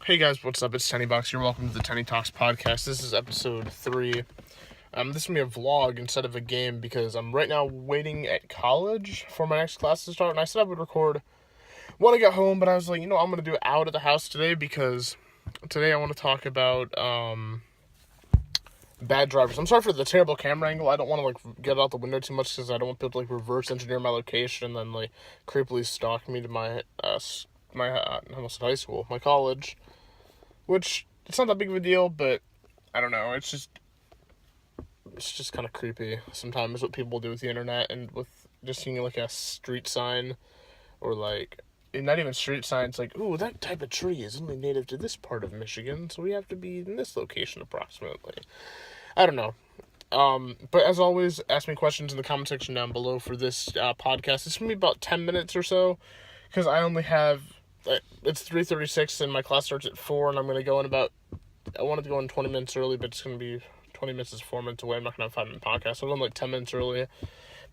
Hey guys, what's up? It's Tenney. You're welcome to the Tenney Talks podcast. This is episode 3. This is going to be a vlog instead of a game because I'm right now waiting at college for my next class to start. And I said I would record when I got home, but I was like, I'm going to do it out of the house today because today I want to talk about bad drivers. I'm sorry for the terrible camera angle. I don't want to get out the window too much because I don't want people to reverse engineer my location and then creepily stalk me to my high school, my college. Which, it's not that big of a deal, but I don't know, it's just kind of creepy sometimes what people do with the internet and with just seeing a street sign or not even street signs, ooh, that type of tree is only native to this part of Michigan, so we have to be in this location approximately. I don't know. But as always, ask me questions in the comment section down below for this podcast. It's going to be about 10 minutes or so, because I only have... It's 3:36 and my class starts at 4, and I'm going to go in I wanted to go in 20 minutes early, but it's going to be 20 minutes is 4 minutes away. I'm not going to have a 5-minute podcast, so I'll go 10 minutes early.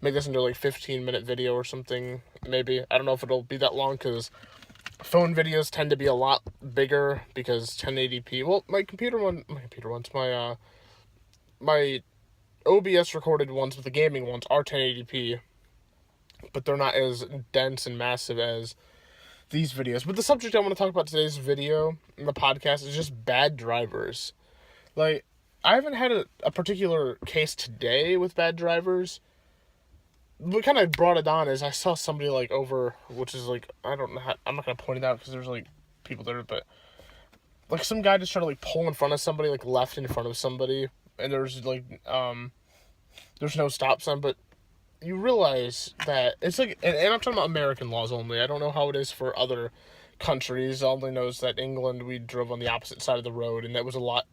Make this into 15-minute video or something, maybe. I don't know if it'll be that long, because phone videos tend to be a lot bigger, because 1080p, well, my OBS recorded ones with the gaming ones are 1080p, but they're not as dense and massive as these videos. But the subject I want to talk about today's video in the podcast is just bad drivers. I haven't had a particular case today with bad drivers. What kind of brought it on is I saw somebody over, which is I don't know how, I'm not going to point it out because there's people there, but some guy just trying to pull in front of somebody, left in front of somebody, and there's there's no stop sign, but you realize that it's and I'm talking about American laws only. I don't know how it is for other countries. I only knows that England, we drove on the opposite side of the road, and that was a lot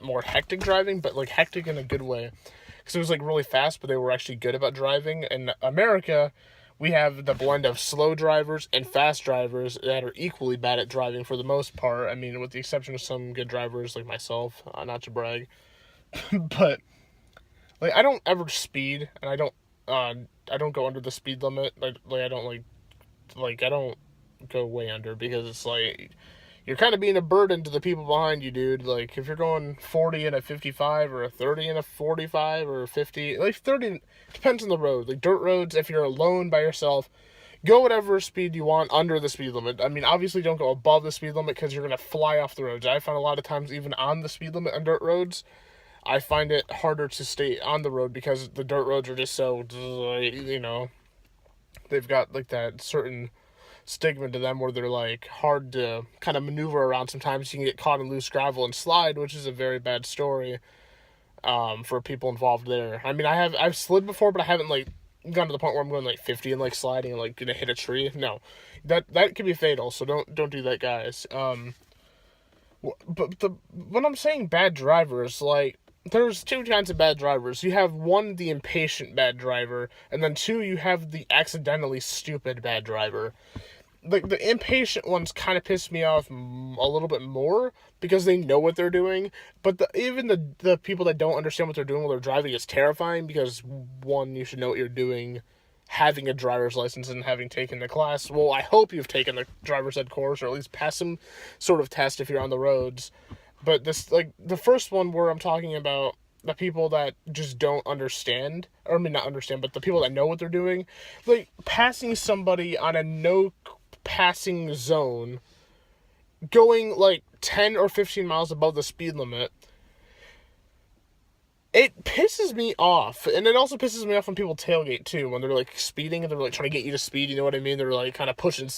more hectic driving, but hectic in a good way. Because it was really fast, but they were actually good about driving. In America, we have the blend of slow drivers and fast drivers that are equally bad at driving for the most part. I mean, with the exception of some good drivers like myself, not to brag. But, I don't ever speed, and I don't go under the speed limit. I don't go way under, because it's you're kind of being a burden to the people behind you, dude. If you're going 40 in a 55 or a 30 in a 45 or 50, 30 depends on the road. Dirt roads, if you're alone by yourself, go whatever speed you want under the speed limit. I mean, obviously don't go above the speed limit because you're going to fly off the roads. I find a lot of times even on the speed limit on dirt roads, I find it harder to stay on the road because the dirt roads are just so, they've got that certain stigma to them where they're hard to kind of maneuver around. Sometimes you can get caught in loose gravel and slide, which is a very bad story for people involved there. I mean, I've slid before, but I haven't gotten to the point where I'm going 50 and sliding and gonna hit a tree. No, that could be fatal. So don't do that, guys. But when I'm saying bad drivers, there's two kinds of bad drivers. You have one, the impatient bad driver, and then two, you have the accidentally stupid bad driver. The impatient ones kind of piss me off a little bit more because they know what they're doing, but even the people that don't understand what they're doing while they're driving is terrifying because, one, you should know what you're doing having a driver's license and having taken the class. Well, I hope you've taken the driver's ed course or at least passed some sort of test if you're on the roads. But this, the first one where I'm talking about the people that just don't understand, or I mean not understand, but the people that know what they're doing, passing somebody on a no passing zone, going 10 or 15 miles above the speed limit, it pisses me off. And it also pisses me off when people tailgate too, when they're speeding and they're trying to get you to speed, you know what I mean? They're kind of pushing,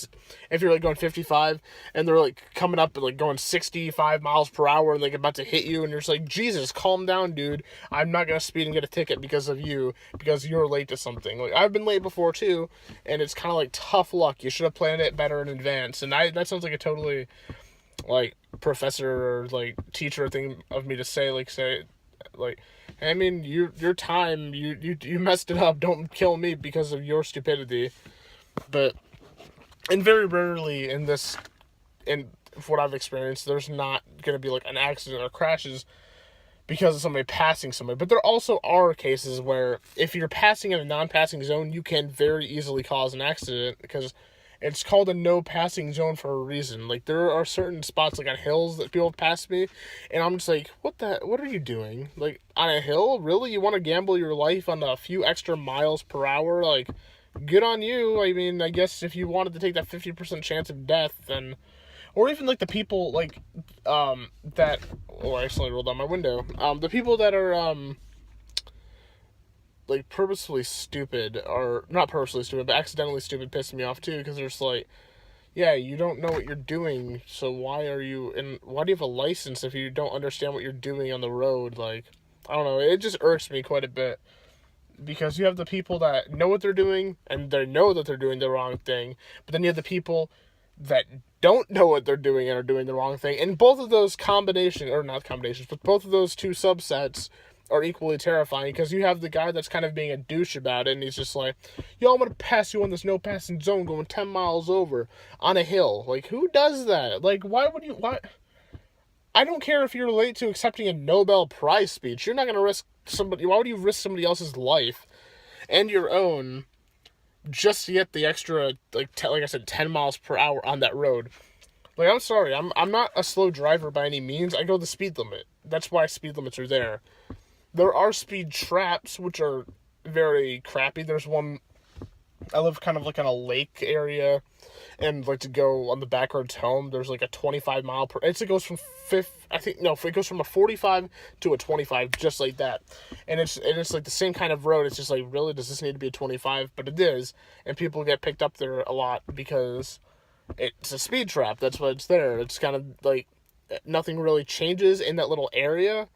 if you're going 55 and they're coming up and going 65 miles per hour and about to hit you, and you're just Jesus, calm down, dude. I'm not gonna speed and get a ticket because of you, because you're late to something. I've been late before too, and it's kind of tough luck. You should have planned it better in advance. And that sounds like a totally professor or teacher thing of me to say, I mean, your time, you messed it up. Don't kill me because of your stupidity. But, and very rarely in what I've experienced, there's not going to be an accident or crashes because of somebody passing somebody. But there also are cases where if you're passing in a non-passing zone, you can very easily cause an accident because It's called a no passing zone for a reason. Like, there are certain spots, like on hills, that people pass me, and I'm just like, what are you doing? Like, on a hill? Really? You want to gamble your life on a few extra miles per hour? Like, good on you. I mean, I guess if you wanted to take that 50% chance of death, then... Or even, like, the people, like, that... Oh, I accidentally rolled down my window. The people that are, like, purposefully stupid, or not purposely stupid, but accidentally stupid, piss me off too, because they're just like, yeah, you don't know what you're doing, so why do you have a license if you don't understand what you're doing on the road? Like, I don't know, it just irks me quite a bit, because you have the people that know what they're doing, and they know that they're doing the wrong thing, but then you have the people that don't know what they're doing and are doing the wrong thing, and both of those both of those two subsets are equally terrifying, because you have the guy that's kind of being a douche about it, and he's just like, yo, I'm gonna pass you on this no passing zone going 10 miles over on a hill. Like, who does that? Like, why? I don't care if you're late to accepting a Nobel Prize speech. You're not gonna risk why would you risk somebody else's life and your own just to get the extra, like I said, 10 miles per hour on that road? Like, I'm sorry, I'm not a slow driver by any means. I go the speed limit. That's why speed limits are there. There are speed traps, which are very crappy. There's one, I live kind of like in a lake area, and like to go on the back roads home, there's like a 25 mile per, it goes from it goes from a 45 to a 25, just like that. And it's like the same kind of road. It's just like, really, does this need to be a 25? But it is, and people get picked up there a lot because it's a speed trap. That's why it's there. It's kind of like, nothing really changes in that little area,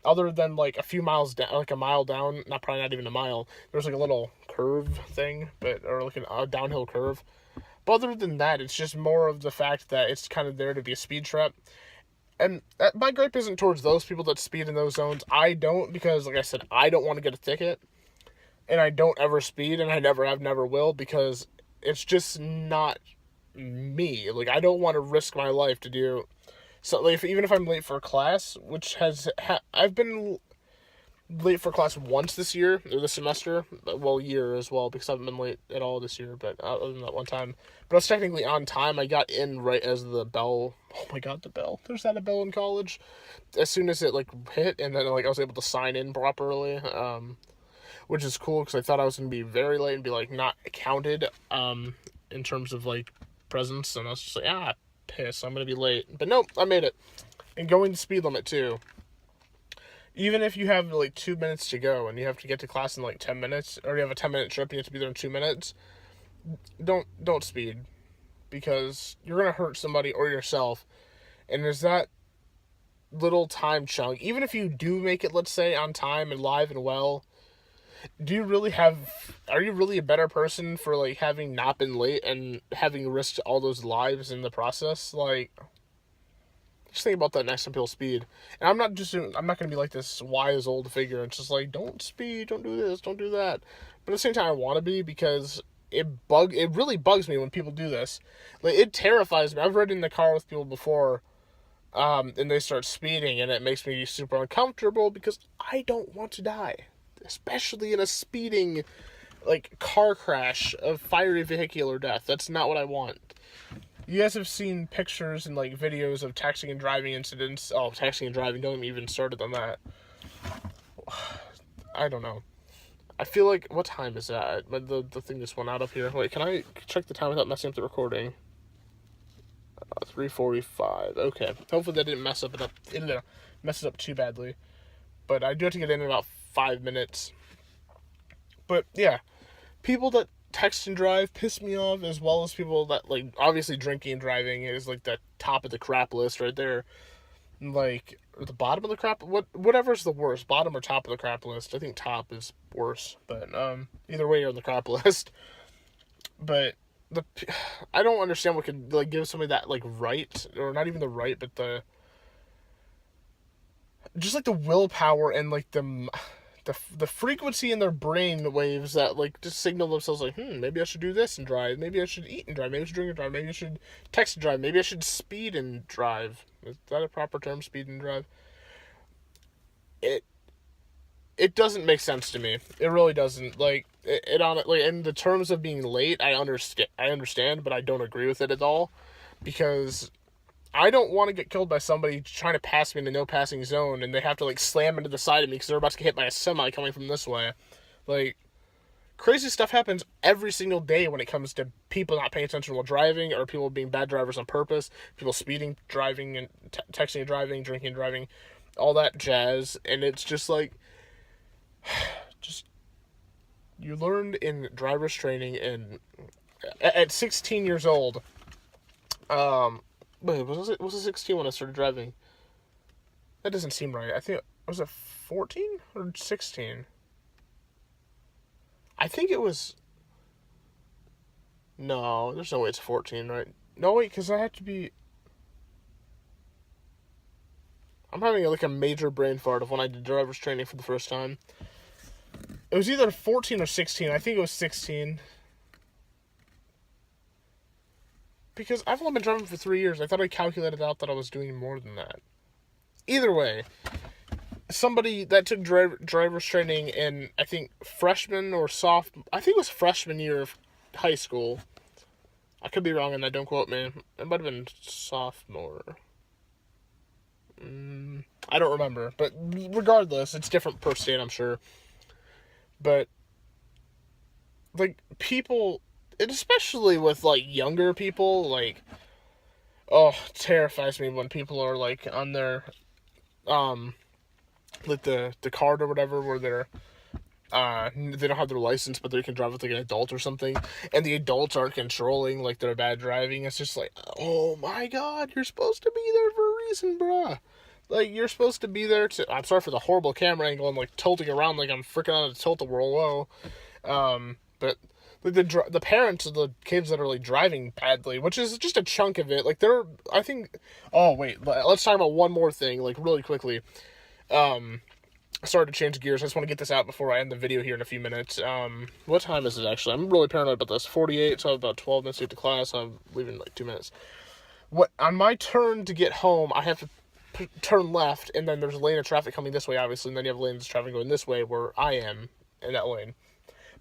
other than like a few miles down, like a mile down, probably not even a mile, there's like a little curve thing, or like a downhill curve. But other than that, it's just more of the fact that it's kind of there to be a speed trap. And my gripe isn't towards those people that speed in those zones. I don't, because like I said, I don't want to get a ticket, and I don't ever speed, and I never have, never will, because it's just not me. Like, I don't want to risk my life to do. So, like, even if I'm late for a class, which I've been late for class once this semester, well, year as well, because I haven't been late at all this year, but other than that one time. But I was technically on time. I got in right as the bell, oh my god, the bell. There's not a bell in college. As soon as it, like, hit, and then, like, I was able to sign in properly, which is cool, because I thought I was going to be very late and be, like, not counted, in terms of, like, presence, and I was just like, piss, I'm gonna be late. But nope, I made it. And going the speed limit too. Even if you have like 2 minutes to go and you have to get to class in like 10 minutes, or you have a 10-minute trip and you have to be there in 2 minutes, don't speed, because you're gonna hurt somebody or yourself. And there's that little time chunk. Even if you do make it, let's say, on time and live and well, are you really a better person for, like, having not been late and having risked all those lives in the process? Like, just think about that next time people speed. And I'm not going to be like this wise old figure. It's just like, don't speed, don't do this, don't do that. But at the same time, I want to be, because it really bugs me when people do this. Like, it terrifies me. I've ridden in the car with people before, and they start speeding, and it makes me super uncomfortable, because I don't want to die. Especially in a speeding, like, car crash of fiery vehicular death. That's not what I want. You guys have seen pictures and, like, videos of texting and driving incidents. Oh, texting and driving, don't even started on that. I don't know. I feel like, what time is that? The thing just went out up here. Wait, can I check the time without messing up the recording? 3:45. Okay. Hopefully that didn't mess it up too badly. But I do have to get in about 5 minutes. But yeah, people that text and drive piss me off, as well as people that, like, obviously drinking and driving is like the top of the crap list right there. Like, or the bottom of the crap, whatever's the worst, bottom or top of the crap list. I think top is worse, but either way, you're on the crap list. But I don't understand what could, like, give somebody that, like, right, or not even the right, but just like the willpower and, like, the frequency in their brain waves that, like, just signal themselves, like, maybe I should do this and drive, maybe I should eat and drive, maybe I should drink and drive, maybe I should text and drive, maybe I should speed and drive. Is that a proper term, speed and drive? it doesn't make sense to me. It really doesn't. Like, it honestly, in the terms of being late, I understand, but I don't agree with it at all, because I don't want to get killed by somebody trying to pass me in the no passing zone, and they have to, like, slam into the side of me because they're about to get hit by a semi coming from this way. Like, crazy stuff happens every single day when it comes to people not paying attention while driving, or people being bad drivers on purpose, people speeding, driving, and texting and driving, drinking and driving, all that jazz. And it's just like, just, you learned in driver's training at 16 years old. Wait, was it 16 when I started driving? That doesn't seem right. I think, was it 14 or 16? I think it was... No, there's no way it's 14, right? No, wait, because I had to be... I'm having, like, a major brain fart of when I did driver's training for the first time. It was either 14 or 16. I think it was 16. Because I've only been driving for 3 years. I thought I calculated out that I was doing more than that. Either way, somebody that took driver's training in, I think, I think it was freshman year of high school. I could be wrong on that, don't quote me. It might have been sophomore. I don't remember. But regardless, it's different per state, I'm sure. But, like, people, and especially with, like, younger people, like, oh, it terrifies me when people are, like, on their, like, the card or whatever, where they're, they don't have their license, but they can drive with, like, an adult or something, and the adults aren't controlling, like, their bad driving. It's just like, oh my god, you're supposed to be there for a reason, bruh. Like, you're supposed to be there to... I'm sorry for the horrible camera angle. I'm, like, tilting around like I'm freaking on a tilt-a-whirl. But like, the parents of the kids that are, like, driving badly, which is just a chunk of it. Like, they're... I think... Oh, wait. Let's talk about one more thing, like, really quickly. Sorry to change gears. I just want to get this out before I end the video here in a few minutes. What time is it, actually? I'm really paranoid about this. 48, so I have about 12 minutes to get to class. I'm leaving in, like, 2 minutes. On my turn to get home, I have to turn left, and then there's a lane of traffic coming this way, obviously, and then you have lanes of traffic going this way, where I am in that lane.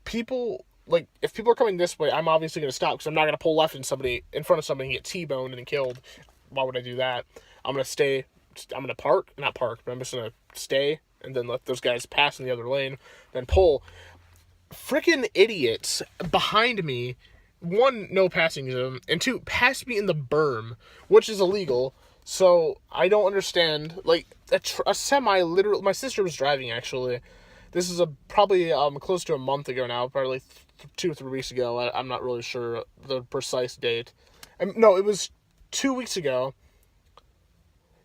People, like, if people are coming this way, I'm obviously going to stop, because I'm not going to pull left in front of somebody and get T-boned and killed. Why would I do that? I'm going to stay, I'm going to not park, but I'm just going to stay, and then let those guys pass in the other lane, then pull. Freaking idiots behind me, one, no passing zone, and two, pass me in the berm, which is illegal. So, I don't understand, like, a semi, literally, my sister was driving, actually. This is probably close to a month ago now, probably 2 or 3 weeks ago. I'm not really sure the precise date. No, it was 2 weeks ago.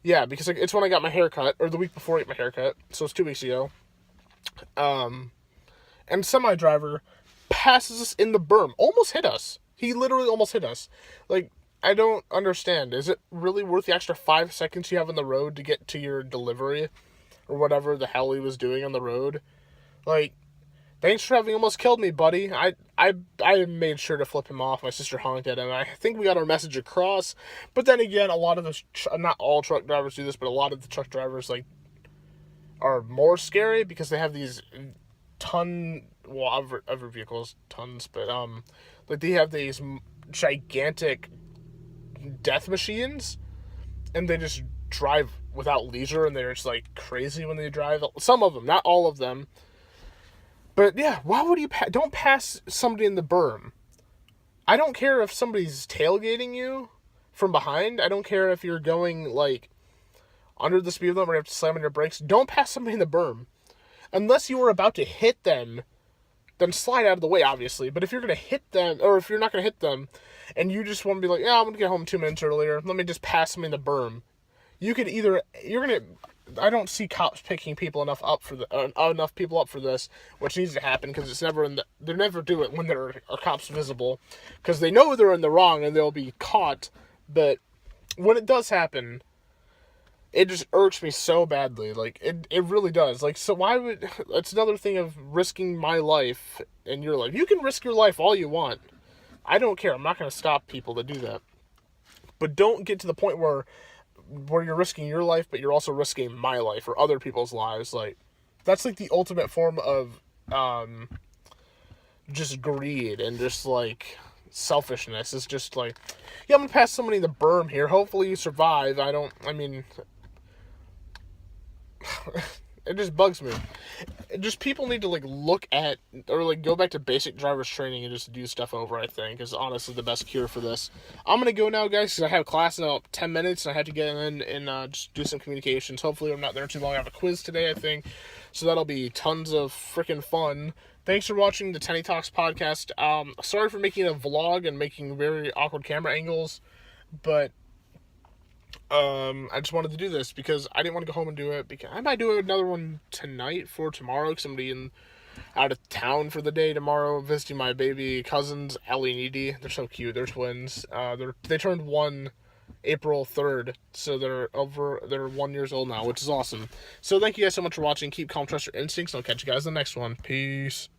Yeah, because, like, it's when I got my haircut, or the week before I got my haircut, so it's 2 weeks ago. And semi-driver passes us in the berm, almost hit us. He literally almost hit us. Like, I don't understand. Is it really worth the extra 5 seconds you have on the road to get to your delivery? Or whatever the hell he was doing on the road? Like, thanks for having almost killed me, buddy. I made sure to flip him off. My sister honked at him. I think we got our message across. But then again, a lot of the... not all truck drivers do this, but a lot of the truck drivers, like, are more scary because they have these well, other vehicles, tons, but, like, they have these gigantic death machines, and they just drive without leisure, and they're just, like, crazy when they drive. Some of them, not all of them. But yeah, why would you don't pass somebody in the berm? I don't care if somebody's tailgating you from behind. I don't care if you're going, like, under the speed limit or you have to slam on your brakes. Don't pass somebody in the berm. Unless you were about to hit them, then slide out of the way, obviously. But if you're going to hit them, or if you're not going to hit them, and you just want to be like, yeah, I'm going to get home 2 minutes earlier, let me just pass them in the berm. You could either, I don't see cops picking people enough people up for this, which needs to happen, because it's never they never do it when there are cops visible, because they know they're in the wrong and they'll be caught. But when it does happen, it just irks me so badly. Like, it really does. Like, so why would... It's another thing of risking my life and your life. You can risk your life all you want. I don't care. I'm not going to stop people that do that. But don't get to the point where you're risking your life, but you're also risking my life or other people's lives. Like, That's like the ultimate form of just greed and just like selfishness. It's just like, yeah, I'm gonna pass somebody the berm here. Hopefully you survive. I mean, it just bugs me. Just people need to like look at or like go back to basic driver's training and just do stuff over. I think is honestly the best cure for this. I'm gonna go now, guys, because I have class in about 10 minutes and I have to get in and just do some communications. Hopefully I'm not there too long. I have a quiz today, I think, so that'll be tons of freaking fun. Thanks for watching the Tenney Talks podcast. Sorry for making a vlog and making very awkward camera angles, but I just wanted to do this because I didn't want to go home and do it, because I might do another one tonight for tomorrow, because I'm going to be out of town for the day tomorrow, visiting my baby cousins, Ellie and Edie. They're so cute. They're twins. They turned 1 April 3rd, so they're 1 year old now, which is awesome. So thank you guys so much for watching. Keep calm, trust your instincts, and I'll catch you guys in the next one. Peace.